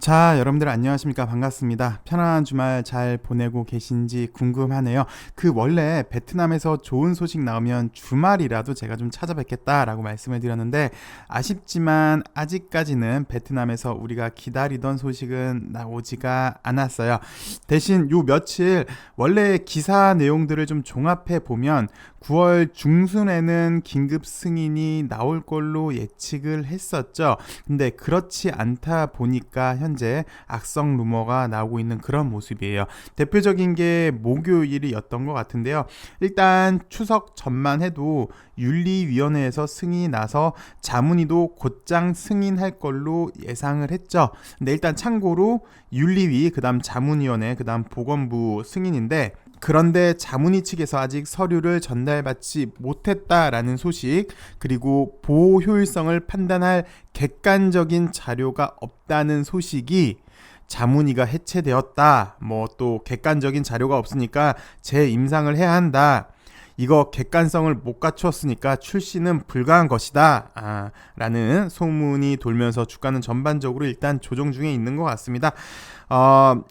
자, 여러분들 안녕하십니까? 반갑습니다. 편안한 주말 잘 보내고 계신지 궁금하네요. 원래 베트남에서 좋은 소식 나오면 주말이라도 제가 좀 찾아뵙겠다라고 말씀을 드렸는데, 아쉽지만 아직까지는 베트남에서 우리가 기다리던 소식은 나오지가 않았어요. 대신 요 며칠 원래 기사 내용들을 좀 종합해 보면 9월 중순에는 긴급 승인이 나올 걸로 예측을 했었죠. 근데 그렇지 않다 보니까 현재 악성 루머가 나오고 있는 그런 모습이에요. 대표적인 게 목요일이었던 것 같은데요. 일단 추석 전만 해도 윤리위원회에서 승인이 나서 자문위도 곧장 승인할 걸로 예상을 했죠. 근데 일단 참고로 윤리위, 그 다음 자문위원회, 그 다음 보건부 승인인데, 그런데 자문위 측에서 아직 서류를 전달받지 못했다라는 소식, 그리고 보호 효율성을 판단할 객관적인 자료가 없다는 소식이 자문위가 해체되었다, 또 객관적인 자료가 없으니까 재임상을 해야 한다, 이거 객관성을 못 갖추었으니까 출시는 불가한 것이다, 라는 소문이 돌면서 주가는 전반적으로 일단 조정 중에 있는 것 같습니다.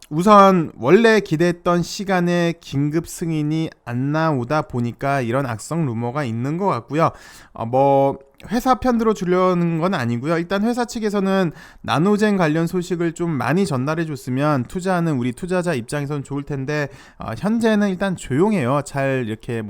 우선 원래 기대했던 시간에 긴급 승인이 안 나오다 보니까 이런 악성 루머가 있는 것 같고요. 회사 편들어 주려는 건 아니고요. 일단 회사 측에서는 나노젠 관련 소식을 좀 많이 전달해 줬으면 투자하는 우리 투자자 입장에서는 좋을 텐데, 현재는 일단 조용해요. 잘 이렇게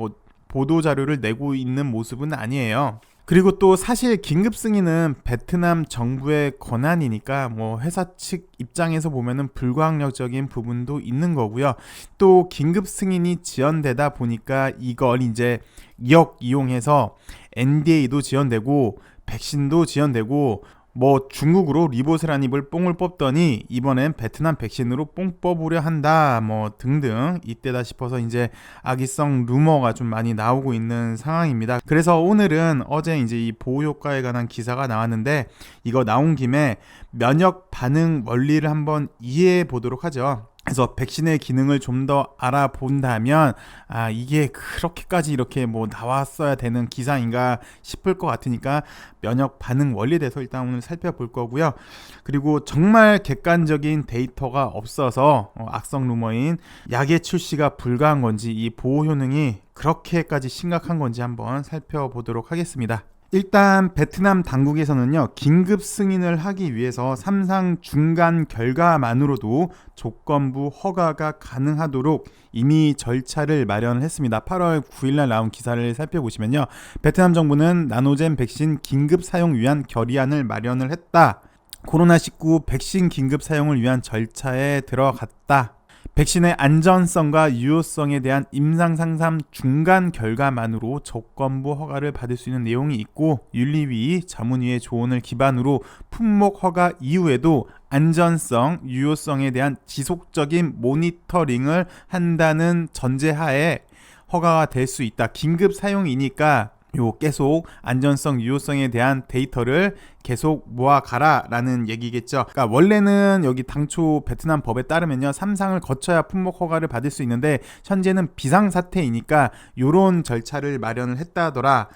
보도 자료를 내고 있는 모습은 아니에요. 그리고 또 사실 긴급 승인은 베트남 정부의 권한이니까 회사 측 입장에서 보면은 불가항력적인 부분도 있는 거고요. 또 긴급 승인이 지연되다 보니까 이걸 이제 이용해서 NDA도 지연되고 백신도 지연되고 중국으로 리보세라닙을 뽕을 뽑더니 이번엔 베트남 백신으로 뽕 뽑으려 한다 등등, 이때다 싶어서 이제 악의성 루머가 좀 많이 나오고 있는 상황입니다. 그래서 오늘은 어제 이제 이 보호 효과에 관한 기사가 나왔는데, 이거 나온 김에 면역 반응 원리를 한번 이해해 보도록 하죠. 그래서 백신의 기능을 좀 더 알아본다면 이게 그렇게까지 이렇게 나왔어야 되는 기사인가 싶을 것 같으니까 면역 반응 원리에 대해서 일단 오늘 살펴볼 거고요. 그리고 정말 객관적인 데이터가 없어서 악성 루머인 약의 출시가 불가한 건지, 이 보호 효능이 그렇게까지 심각한 건지 한번 살펴보도록 하겠습니다. 일단 베트남 당국에서는요, 긴급 승인을 하기 위해서 3상 중간 결과만으로도 조건부 허가가 가능하도록 이미 절차를 마련을 했습니다. 8월 9일날 나온 기사를 살펴보시면요, 베트남 정부는 나노젠 백신 긴급 사용 위한 결의안을 마련을 했다. 코로나19 백신 긴급 사용을 위한 절차에 들어갔다. 백신의 안전성과 유효성에 대한 임상상담 중간 결과만으로 조건부 허가를 받을 수 있는 내용이 있고, 윤리위, 자문위의 조언을 기반으로 품목 허가 이후에도 안전성, 유효성에 대한 지속적인 모니터링을 한다는 전제하에 허가가 될 수 있다. 긴급 사용이니까 계속 안전성, 유효성에 대한 데이터를 계속 모아가라 라는 얘기겠죠. 그러니까 원래는 여기 당초 베트남 법에 따르면요, 3상을 거쳐야 품목 허가를 받을 수 있는데, 현재는 비상사태이니까 요런 절차를 마련을 했다더라.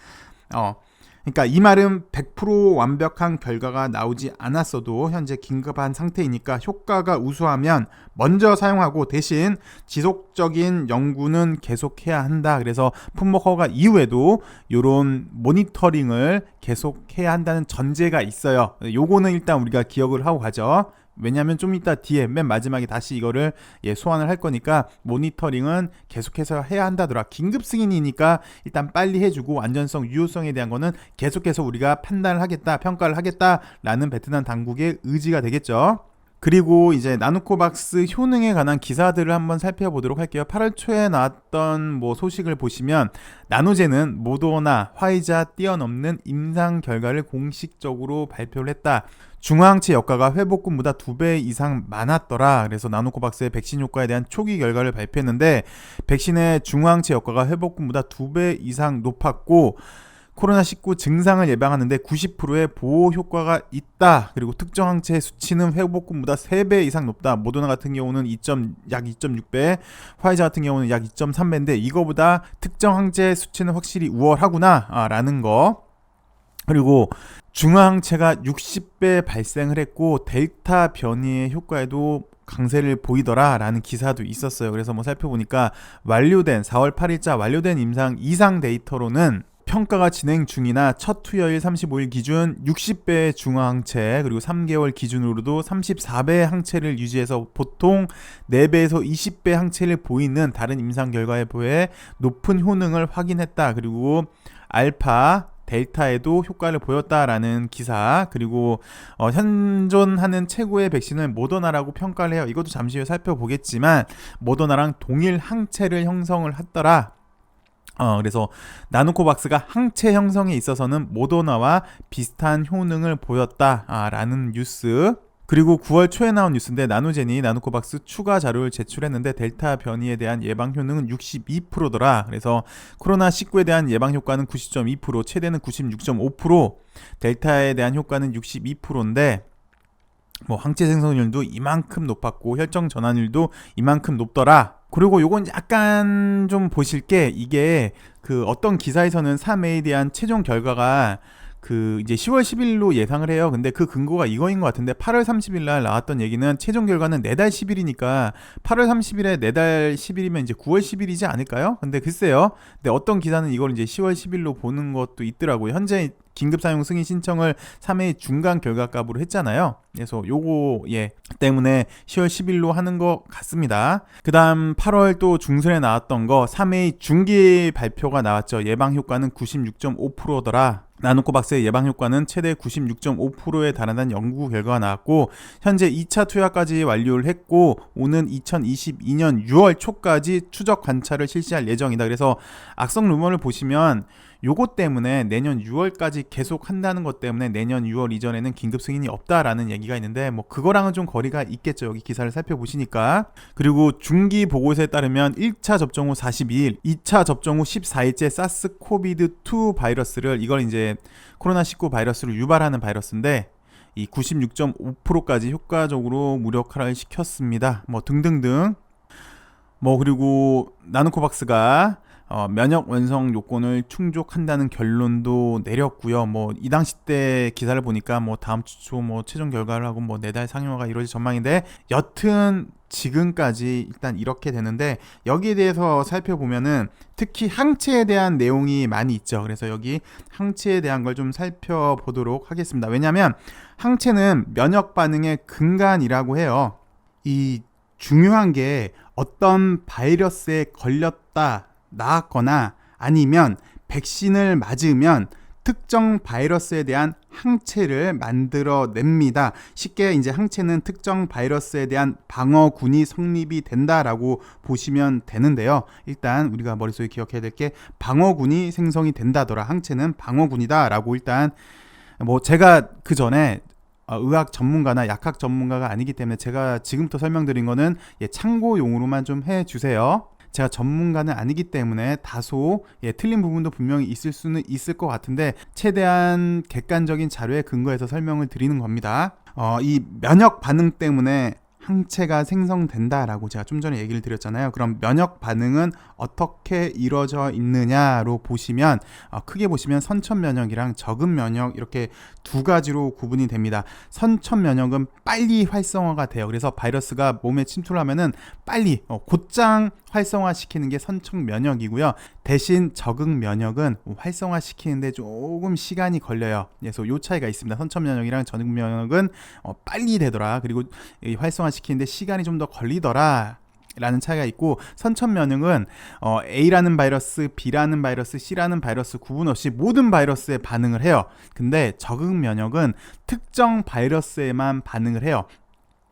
그러니까 이 말은 100% 완벽한 결과가 나오지 않았어도 현재 긴급한 상태이니까 효과가 우수하면 먼저 사용하고 대신 지속적인 연구는 계속해야 한다. 그래서 품목 허가 이후에도 이런 모니터링을 계속해야 한다는 전제가 있어요. 요거는 일단 우리가 기억을 하고 가죠. 왜냐하면 좀 이따 뒤에 맨 마지막에 다시 이거를 소환을 할 거니까 모니터링은 계속해서 해야 한다더라. 긴급 승인이니까 일단 빨리 해주고 안전성, 유효성에 대한 거는 계속해서 우리가 판단을 하겠다, 평가를 하겠다라는 베트남 당국의 의지가 되겠죠. 그리고 이제 나노코박스 효능에 관한 기사들을 한번 살펴보도록 할게요. 8월 초에 나왔던 소식을 보시면, 나노젠은 모더나, 화이자 뛰어넘는 임상 결과를 공식적으로 발표를 했다. 중화항체 효과가 회복군보다 2배 이상 많았더라. 그래서 나노코박스의 백신 효과에 대한 초기 결과를 발표했는데, 백신의 중화항체 효과가 회복군보다 2배 이상 높았고, 코로나19 증상을 예방하는데 90%의 보호 효과가 있다. 그리고 특정 항체 수치는 회복군보다 3배 이상 높다. 모더나 같은 경우는 약 2.6배, 화이자 같은 경우는 약 2.3배인데 이거보다 특정 항체 수치는 확실히 우월하구나 라는 거. 그리고 중화항체가 60배 발생을 했고 델타 변이의 효과에도 강세를 보이더라 라는 기사도 있었어요. 그래서 뭐 살펴보니까 완료된 4월 8일자 완료된 임상 이상 데이터로는 평가가 진행 중이나 첫 투여일 35일 기준 60배의 중화항체, 그리고 3개월 기준으로도 34배의 항체를 유지해서 보통 4배에서 20배 항체를 보이는 다른 임상 결과에 비해 높은 효능을 확인했다. 그리고 알파 델타에도 효과를 보였다라는 기사, 그리고 현존하는 최고의 백신을 모더나라고 평가를 해요. 이것도 잠시 후에 살펴보겠지만 모더나랑 동일 항체를 형성을 했더라. 그래서 나노코박스가 항체 형성에 있어서는 모더나와 비슷한 효능을 보였다라는 뉴스. 그리고 9월 초에 나온 뉴스인데 나노젠이 나노코박스 추가 자료를 제출했는데 델타 변이에 대한 예방 효능은 62%더라. 그래서 코로나19에 대한 예방 효과는 90.2%, 최대는 96.5%, 델타에 대한 효과는 62%인데 뭐 항체 생성률도 이만큼 높았고 혈정 전환율도 이만큼 높더라. 그리고 요건 약간 좀 보실 게, 이게 그 어떤 기사에서는 3회에 대한 최종 결과가 그 이제 10월 10일로 예상을 해요. 근데 그 근거가 이거인 것 같은데 8월 30일 날 나왔던 얘기는 최종 결과는 내달 10일이니까 8월 30일에 내달 10일이면 이제 9월 10일이지 않을까요? 근데 글쎄요. 근데 어떤 기사는 이걸 이제 10월 10일로 보는 것도 있더라고요. 현재 긴급 사용 승인 신청을 3회 중간 결과값으로 했잖아요. 그래서 요거 때문에 10월 10일로 하는 것 같습니다. 그 다음 8월 또 중순에 나왔던 거 3회 중기 발표가 나왔죠. 예방 효과는 96.5%더라. 나노코박스의 예방 효과는 최대 96.5%에 달한다는 연구 결과가 나왔고, 현재 2차 투여까지 완료를 했고 오는 2022년 6월 초까지 추적 관찰을 실시할 예정이다. 그래서 악성 루머를 보시면 요것 때문에 내년 6월까지 계속 한다는 것 때문에 내년 6월 이전에는 긴급 승인이 없다라는 얘기가 있는데, 뭐 그거랑은 좀 거리가 있겠죠. 여기 기사를 살펴보시니까. 그리고 중기 보고서에 따르면 1차 접종 후 42일, 2차 접종 후 14일째 사스 코비드2 바이러스를, 이걸 이제 코로나19 바이러스를 유발하는 바이러스인데 이 96.5%까지 효과적으로 무력화를 시켰습니다. 뭐 등등등. 뭐 그리고 나노코박스가 면역 완성 요건을 충족한다는 결론도 내렸고요. 뭐 이 당시 때 기사를 보니까 뭐 다음 주 초 뭐 최종 결과를 하고 뭐 내달 상용화가 이루어질 전망인데, 여튼 지금까지 일단 이렇게 되는데, 여기에 대해서 살펴보면은 특히 항체에 대한 내용이 많이 있죠. 그래서 여기 항체에 대한 걸 좀 살펴보도록 하겠습니다. 왜냐하면 항체는 면역 반응의 근간이라고 해요. 이 중요한 게 어떤 바이러스에 걸렸다, 나았거나 아니면 백신을 맞으면 특정 바이러스에 대한 항체를 만들어냅니다. 쉽게 이제 항체는 특정 바이러스에 대한 방어군이 성립이 된다라고 보시면 되는데요. 일단 우리가 머릿속에 기억해야 될 게 방어군이 생성이 된다더라. 항체는 방어군이다라고, 일단 뭐 제가 그 전에 의학 전문가나 약학 전문가가 아니기 때문에 제가 지금부터 설명드린 거는 참고용으로만 좀 해주세요. 제가 전문가는 아니기 때문에 다소 틀린 부분도 분명히 있을 수는 있을 것 같은데 최대한 객관적인 자료에 근거해서 설명을 드리는 겁니다. 이 면역 반응 때문에 항체가 생성된다라고 제가 좀 전에 얘기를 드렸잖아요. 그럼 면역 반응은 어떻게 이루어져 있느냐로 보시면 크게 보시면 선천 면역이랑 적응 면역, 이렇게 두 가지로 구분이 됩니다. 선천 면역은 빨리 활성화가 돼요. 그래서 바이러스가 몸에 침투하면은 빨리 곧장 활성화시키는 게 선천 면역이고요. 대신 적응 면역은 활성화시키는데 조금 시간이 걸려요. 그래서 요 차이가 있습니다. 선천 면역이랑 적응 면역은 빨리 되더라. 그리고 활성화시키는데 시간이 좀 더 걸리더라 라는 차이가 있고, 선천 면역은 A라는 바이러스, B라는 바이러스, C라는 바이러스 구분 없이 모든 바이러스에 반응을 해요. 근데 적응 면역은 특정 바이러스에만 반응을 해요.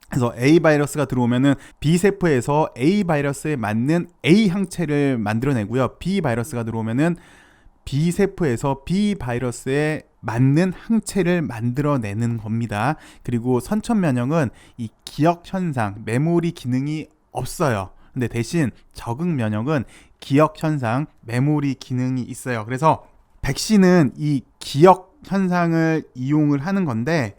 그래서 A 바이러스가 들어오면은 B 세포에서 A 바이러스에 맞는 A 항체를 만들어내고요. B 바이러스가 들어오면은 B 세포에서 B 바이러스에 맞는 항체를 만들어내는 겁니다. 그리고 선천 면역은 이 기억 현상, 메모리 기능이 없어요. 근데 대신 적응 면역은 기억 현상, 메모리 기능이 있어요. 그래서 백신은 이 기억 현상을 이용을 하는 건데,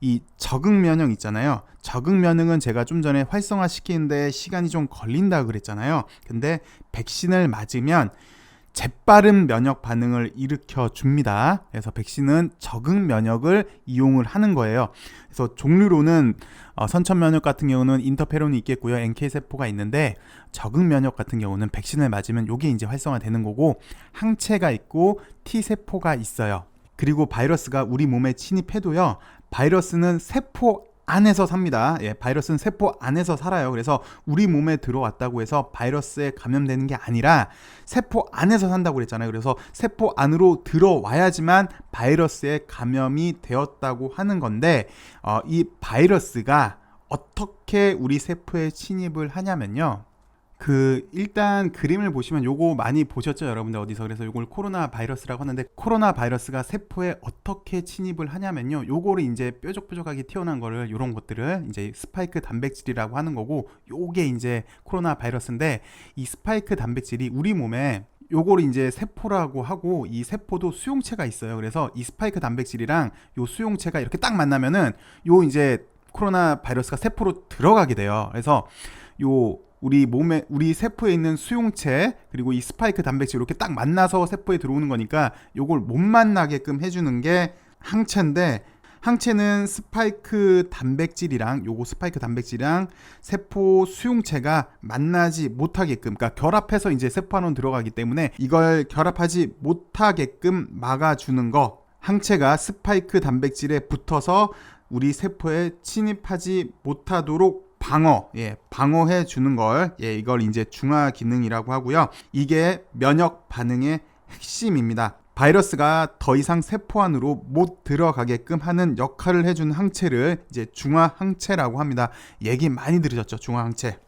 이 적응 면역 있잖아요. 적응 면역은 제가 좀 전에 활성화 시키는데 시간이 좀 걸린다고 그랬잖아요. 근데 백신을 맞으면 재빠른 면역 반응을 일으켜 줍니다. 그래서 백신은 적응 면역을 이용을 하는 거예요. 그래서 종류로는 선천 면역 같은 경우는 인터페론이 있겠고요. NK 세포가 있는데, 적응 면역 같은 경우는 백신을 맞으면 요게 이제 활성화되는 거고, 항체가 있고 T 세포가 있어요. 그리고 바이러스가 우리 몸에 침입해도요, 바이러스는 세포 안에서 삽니다. 바이러스는 세포 안에서 살아요. 그래서 우리 몸에 들어왔다고 해서 바이러스에 감염되는 게 아니라 세포 안에서 산다고 그랬잖아요. 그래서 세포 안으로 들어와야지만 바이러스에 감염이 되었다고 하는 건데, 이 바이러스가 어떻게 우리 세포에 침입을 하냐면요, 일단 그림을 보시면 요거 많이 보셨죠, 여러분들 어디서. 그래서 요걸 코로나 바이러스라고 하는데, 코로나 바이러스가 세포에 어떻게 침입을 하냐면요, 요거를 이제 뾰족뾰족하게 튀어나온 거를, 요런 것들을 이제 스파이크 단백질이라고 하는 거고, 요게 이제 코로나 바이러스인데, 이 스파이크 단백질이 우리 몸에 요거를 이제 세포라고 하고, 이 세포도 수용체가 있어요. 그래서 이 스파이크 단백질이랑 요 수용체가 이렇게 딱 만나면은 요 이제 코로나 바이러스가 세포로 들어가게 돼요. 그래서 우리 세포에 있는 수용체, 그리고 이 스파이크 단백질 이렇게 딱 만나서 세포에 들어오는 거니까, 요걸 못 만나게끔 해주는 게 항체인데, 항체는 스파이크 단백질이랑 세포 수용체가 만나지 못하게끔, 그러니까 결합해서 이제 세포 안으로 들어가기 때문에 이걸 결합하지 못하게끔 막아주는 거. 항체가 스파이크 단백질에 붙어서 우리 세포에 침입하지 못하도록 방어해 주는 걸, 이걸 이제 중화 기능이라고 하고요. 이게 면역 반응의 핵심입니다. 바이러스가 더 이상 세포 안으로 못 들어가게끔 하는 역할을 해주는 항체를 이제 중화 항체라고 합니다. 얘기 많이 들으셨죠, 중화 항체.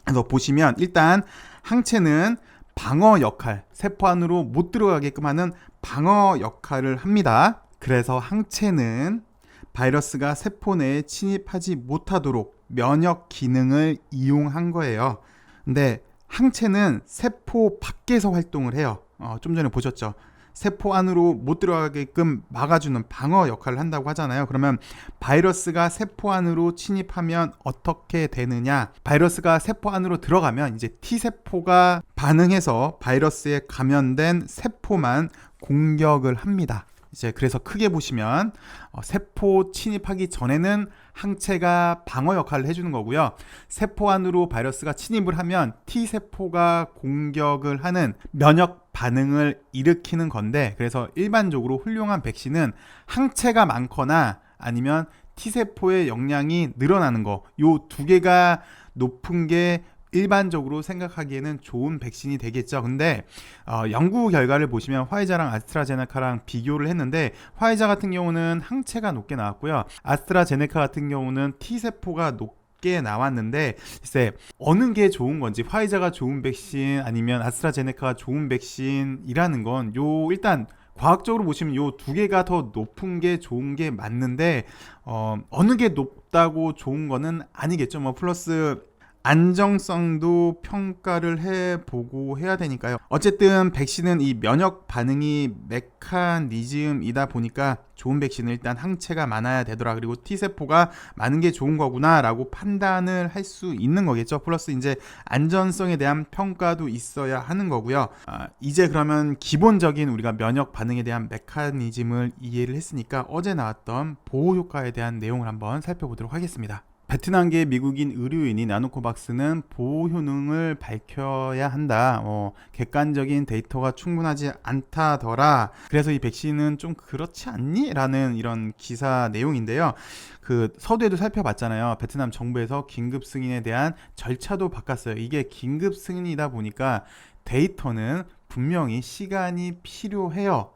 그래서 보시면 일단 항체는 방어 역할, 세포 안으로 못 들어가게끔 하는 방어 역할을 합니다. 그래서 항체는 바이러스가 세포 내에 침입하지 못하도록 면역 기능을 이용한 거예요. 근데 항체는 세포 밖에서 활동을 해요. 좀 전에 보셨죠? 세포 안으로 못 들어가게끔 막아주는 방어 역할을 한다고 하잖아요. 그러면 바이러스가 세포 안으로 침입하면 어떻게 되느냐? 바이러스가 세포 안으로 들어가면 이제 T세포가 반응해서 바이러스에 감염된 세포만 공격을 합니다. 이제 그래서 크게 보시면 세포 침입하기 전에는 항체가 방어 역할을 해주는 거고요. 세포 안으로 바이러스가 침입을 하면 T세포가 공격을 하는 면역 반응을 일으키는 건데, 그래서 일반적으로 훌륭한 백신은 항체가 많거나 아니면 T세포의 역량이 늘어나는 거, 요 두 개가 높은 게 일반적으로 생각하기에는 좋은 백신이 되겠죠. 근데 연구 결과를 보시면 화이자랑 아스트라제네카랑 비교를 했는데, 화이자 같은 경우는 항체가 높게 나왔고요, 아스트라제네카 같은 경우는 T세포가 높게 나왔는데, 글쎄 어느 게 좋은 건지, 화이자가 좋은 백신 아니면 아스트라제네카가 좋은 백신이라는 건 일단 과학적으로 보시면 요 두 개가 더 높은 게 좋은 게 맞는데, 어느 게 높다고 좋은 거는 아니겠죠. 플러스 안정성도 평가를 해보고 해야 되니까요. 어쨌든 백신은 이 면역 반응이 메커니즘이다 보니까 좋은 백신은 일단 항체가 많아야 되더라, 그리고 T세포가 많은 게 좋은 거구나 라고 판단을 할 수 있는 거겠죠. 플러스 이제 안전성에 대한 평가도 있어야 하는 거고요. 이제 그러면 기본적인 우리가 면역 반응에 대한 메커니즘을 이해를 했으니까 어제 나왔던 보호 효과에 대한 내용을 한번 살펴보도록 하겠습니다. 베트남계 미국인 의료인이 나노코박스는 보호 효능을 밝혀야 한다, 객관적인 데이터가 충분하지 않다더라, 그래서 이 백신은 좀 그렇지 않니? 라는 이런 기사 내용인데요. 서두에도 살펴봤잖아요. 베트남 정부에서 긴급 승인에 대한 절차도 바꿨어요. 이게 긴급 승인이다 보니까 데이터는 분명히 시간이 필요해요.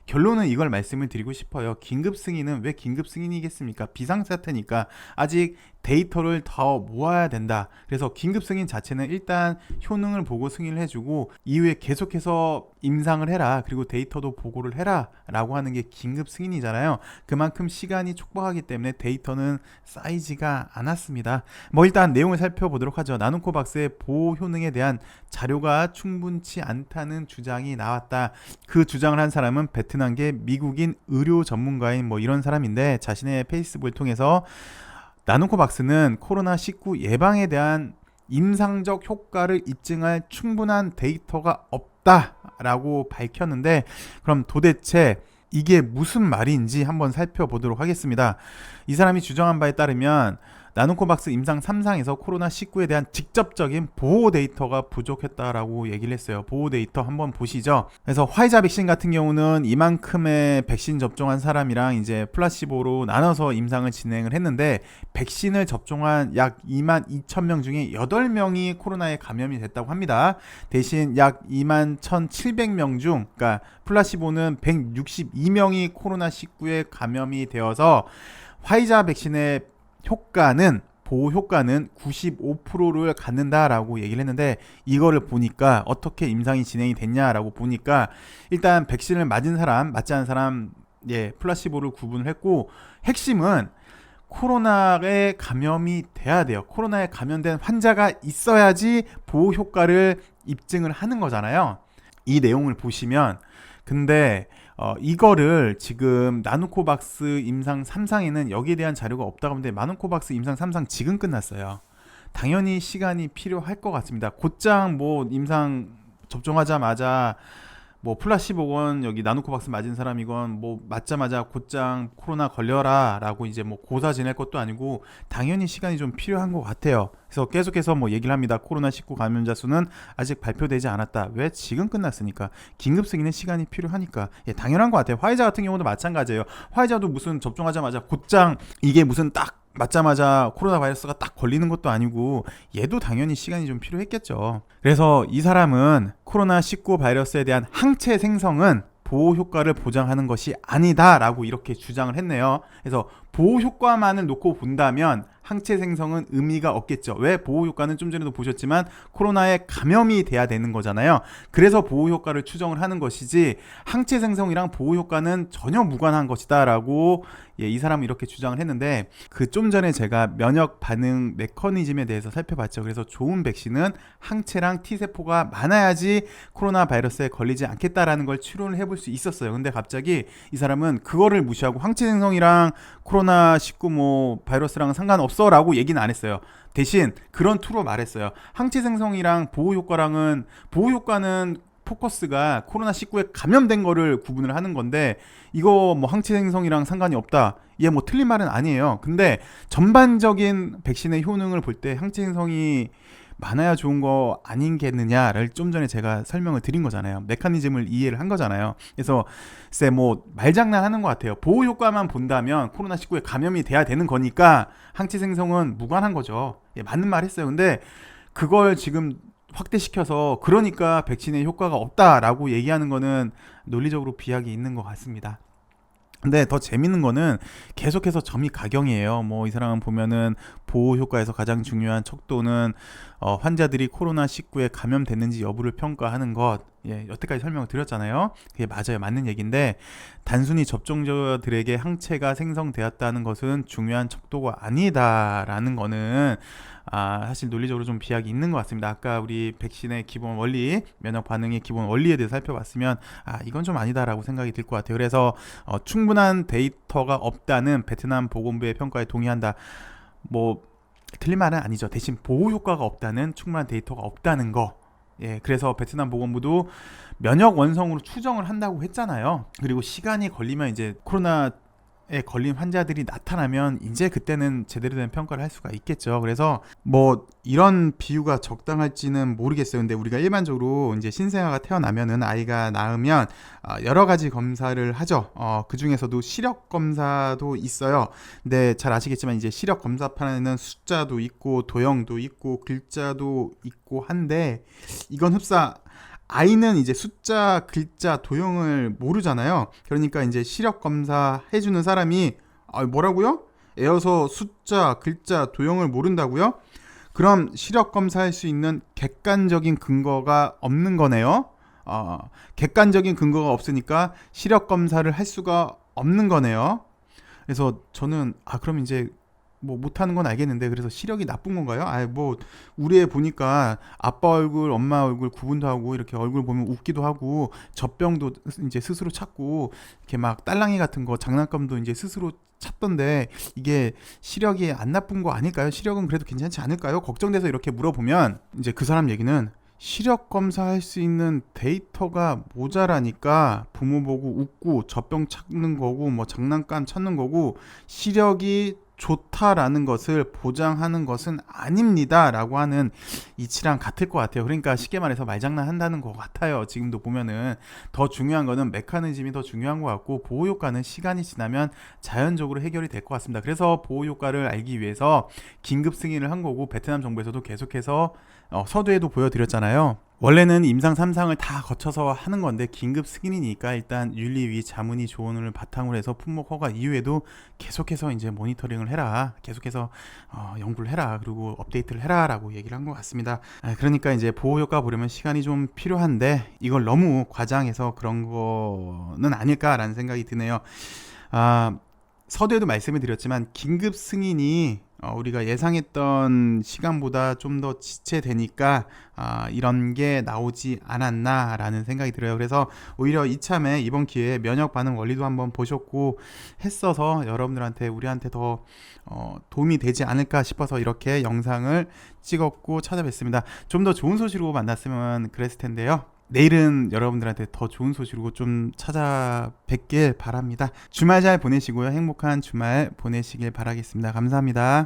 결론은 이걸 말씀을 드리고 싶어요. 긴급 승인은 왜 긴급 승인이겠습니까? 비상사태니까 아직 데이터를 더 모아야 된다. 그래서 긴급 승인 자체는 일단 효능을 보고 승인을 해주고, 이후에 계속해서 임상을 해라, 그리고 데이터도 보고를 해라 라고 하는 게 긴급 승인이잖아요. 그만큼 시간이 촉박하기 때문에 데이터는 쌓이지가 않았습니다. 일단 내용을 살펴보도록 하죠. 나노코박스의 보호 효능에 대한 자료가 충분치 않다는 주장이 나왔다. 그 주장을 한 사람은 베트남계 미국인 의료 전문가인 이런 사람인데, 자신의 페이스북을 통해서 나노코박스는 코로나19 예방에 대한 임상적 효과를 입증할 충분한 데이터가 없다라고 밝혔는데, 그럼 도대체 이게 무슨 말인지 한번 살펴보도록 하겠습니다. 이 사람이 주장한 바에 따르면 나노코박스 임상 3상에서 코로나19에 대한 직접적인 보호 데이터가 부족했다라고 얘기를 했어요. 보호 데이터 한번 보시죠. 그래서 화이자 백신 같은 경우는 이만큼의 백신 접종한 사람이랑 이제 플라시보로 나눠서 임상을 진행을 했는데, 백신을 접종한 약 2만 2천 명 중에 8명이 코로나에 감염이 됐다고 합니다. 대신 약 2만 1,700명 중, 그러니까 플라시보는 162명이 코로나19에 감염이 되어서 화이자 백신의 보호 효과는 95%를 갖는다라고 얘기를 했는데, 이거를 보니까 어떻게 임상이 진행이 됐냐라고 보니까 일단 백신을 맞은 사람, 맞지 않은 사람, 플라시보를 구분을 했고, 핵심은 코로나에 감염이 돼야 돼요. 코로나에 감염된 환자가 있어야지 보호 효과를 입증을 하는 거잖아요. 이 내용을 보시면, 근데 이거를 지금 나노코박스 임상 3상에는 여기에 대한 자료가 없다고 하는데, 나노코박스 임상 3상 지금 끝났어요. 당연히 시간이 필요할 것 같습니다. 곧장 뭐 임상 접종하자마자 뭐 플라시보건 여기 나노코박스 맞은 사람이건 뭐 맞자마자 곧장 코로나 걸려라 라고 이제 뭐 고사 지낼 것도 아니고 당연히 시간이 좀 필요한 것 같아요. 그래서 계속해서 뭐 얘기를 합니다. 코로나19 감염자 수는 아직 발표되지 않았다. 왜? 지금 끝났으니까. 긴급승인은 시간이 필요하니까. 당연한 것 같아요. 화이자 같은 경우도 마찬가지예요. 화이자도 무슨 접종하자마자 곧장 이게 무슨 딱 맞자마자 코로나 바이러스가 딱 걸리는 것도 아니고, 얘도 당연히 시간이 좀 필요했겠죠. 그래서 이 사람은 코로나19 바이러스에 대한 항체 생성은 보호 효과를 보장하는 것이 아니다라고 이렇게 주장을 했네요. 그래서 보호 효과만을 놓고 본다면 항체 생성은 의미가 없겠죠. 왜? 보호 효과는 좀 전에도 보셨지만 코로나에 감염이 돼야 되는 거잖아요. 그래서 보호 효과를 추정을 하는 것이지, 항체 생성이랑 보호 효과는 전혀 무관한 것이다 라고 이 사람은 이렇게 주장을 했는데, 그 좀 전에 제가 면역 반응 메커니즘에 대해서 살펴봤죠. 그래서 좋은 백신은 항체랑 T세포가 많아야지 코로나 바이러스에 걸리지 않겠다라는 걸 추론을 해볼 수 있었어요. 근데 갑자기 이 사람은 그거를 무시하고 항체 생성이랑 코로나19 뭐 바이러스랑 상관없어 라고 얘기는 안 했어요. 대신 그런 투로 말했어요. 항체 생성이랑 보호 효과는 포커스가 코로나19에 감염된 거를 구분을 하는 건데, 이거 뭐 항체 생성이랑 상관이 없다, 얘 뭐 틀린 말은 아니에요. 근데 전반적인 백신의 효능을 볼 때 항체 생성이 많아야 좋은 거 아닌겠느냐를 좀 전에 제가 설명을 드린 거잖아요. 메커니즘을 이해를 한 거잖아요. 그래서 글쎄 뭐 말장난 하는 것 같아요. 보호 효과만 본다면 코로나19에 감염이 돼야 되는 거니까 항체 생성은 무관한 거죠. 맞는 말 했어요. 근데 그걸 지금 확대시켜서 그러니까 백신의 효과가 없다라고 얘기하는 거는 논리적으로 비약이 있는 것 같습니다. 근데 더 재밌는 거는 계속해서 점이 가경이에요. 뭐 이 사람은 보면은 보호 효과에서 가장 중요한 척도는 환자들이 코로나19에 감염됐는지 여부를 평가하는 것. 여태까지 설명을 드렸잖아요. 그게 맞아요. 맞는 얘기인데, 단순히 접종자들에게 항체가 생성되었다는 것은 중요한 척도가 아니다라는 거는 사실 논리적으로 좀 비약이 있는 것 같습니다. 아까 우리 백신의 기본 원리, 면역 반응의 기본 원리에 대해서 살펴봤으면 이건 좀 아니다라고 생각이 들 것 같아요. 그래서 충분한 데이터가 없다는 베트남 보건부의 평가에 동의한다. 뭐 틀린 말은 아니죠. 대신 보호 효과가 없다는, 충분한 데이터가 없다는 거. 그래서 베트남 보건부도 면역 원성으로 추정을 한다고 했잖아요. 그리고 시간이 걸리면 이제 코로나에 걸린 환자들이 나타나면 이제 그때는 제대로 된 평가를 할 수가 있겠죠. 그래서 뭐 이런 비유가 적당할지는 모르겠어요. 근데 우리가 일반적으로 이제 신생아가 태어나면은, 아이가 낳으면 여러 가지 검사를 하죠. 그 중에서도 시력 검사도 있어요. 근데 잘 아시겠지만 이제 시력 검사판에는 숫자도 있고 도형도 있고 글자도 있고 한데, 이건 흡사 아이는 이제 숫자, 글자, 도형을 모르잖아요. 그러니까 이제 시력 검사 해주는 사람이 뭐라고요? 애어서 숫자, 글자, 도형을 모른다고요? 그럼 시력 검사할 수 있는 객관적인 근거가 없는 거네요. 객관적인 근거가 없으니까 시력 검사를 할 수가 없는 거네요. 그래서 저는 그럼 이제 뭐 못하는 건 알겠는데, 그래서 시력이 나쁜 건가요? 뭐 우리 애 보니까 아빠 얼굴, 엄마 얼굴 구분도 하고, 이렇게 얼굴 보면 웃기도 하고, 젖병도 이제 스스로 찾고, 이렇게 막 딸랑이 같은 거 장난감도 이제 스스로 찾던데 이게 시력이 안 나쁜 거 아닐까요? 시력은 그래도 괜찮지 않을까요? 걱정돼서 이렇게 물어보면 이제 그 사람 얘기는 시력 검사할 수 있는 데이터가 모자라니까 부모 보고 웃고 젖병 찾는 거고 뭐 장난감 찾는 거고 시력이 좋다라는 것을 보장하는 것은 아닙니다라고 하는 이치랑 같을 것 같아요. 그러니까 쉽게 말해서 말장난한다는 것 같아요. 지금도 보면은 더 중요한 거는 메커니즘이 더 중요한 것 같고 보호 효과는 시간이 지나면 자연적으로 해결이 될 것 같습니다. 그래서 보호 효과를 알기 위해서 긴급 승인을 한 거고 베트남 정부에서도 계속해서 서두에도 보여드렸잖아요. 원래는 임상 3상을 다 거쳐서 하는 건데 긴급 승인이니까 일단 윤리위 자문위 조언을 바탕으로 해서 품목 허가 이후에도 계속해서 이제 모니터링을 해라, 계속해서 연구를 해라, 그리고 업데이트를 해라라고 얘기를 한 것 같습니다. 그러니까 이제 보호 효과 보려면 시간이 좀 필요한데 이걸 너무 과장해서 그런 거는 아닐까라는 생각이 드네요. 서두에도 말씀을 드렸지만 긴급 승인이 우리가 예상했던 시간보다 좀 더 지체되니까 이런 게 나오지 않았나라는 생각이 들어요. 그래서 오히려 이참에 이번 기회에 면역 반응 원리도 한번 보셨고 했어서 여러분들한테 우리한테 더 도움이 되지 않을까 싶어서 이렇게 영상을 찍었고 찾아뵙습니다. 좀 더 좋은 소식으로 만났으면 그랬을 텐데요. 내일은 여러분들한테 더 좋은 소식으로 좀 찾아뵙길 바랍니다. 주말 잘 보내시고요. 행복한 주말 보내시길 바라겠습니다. 감사합니다.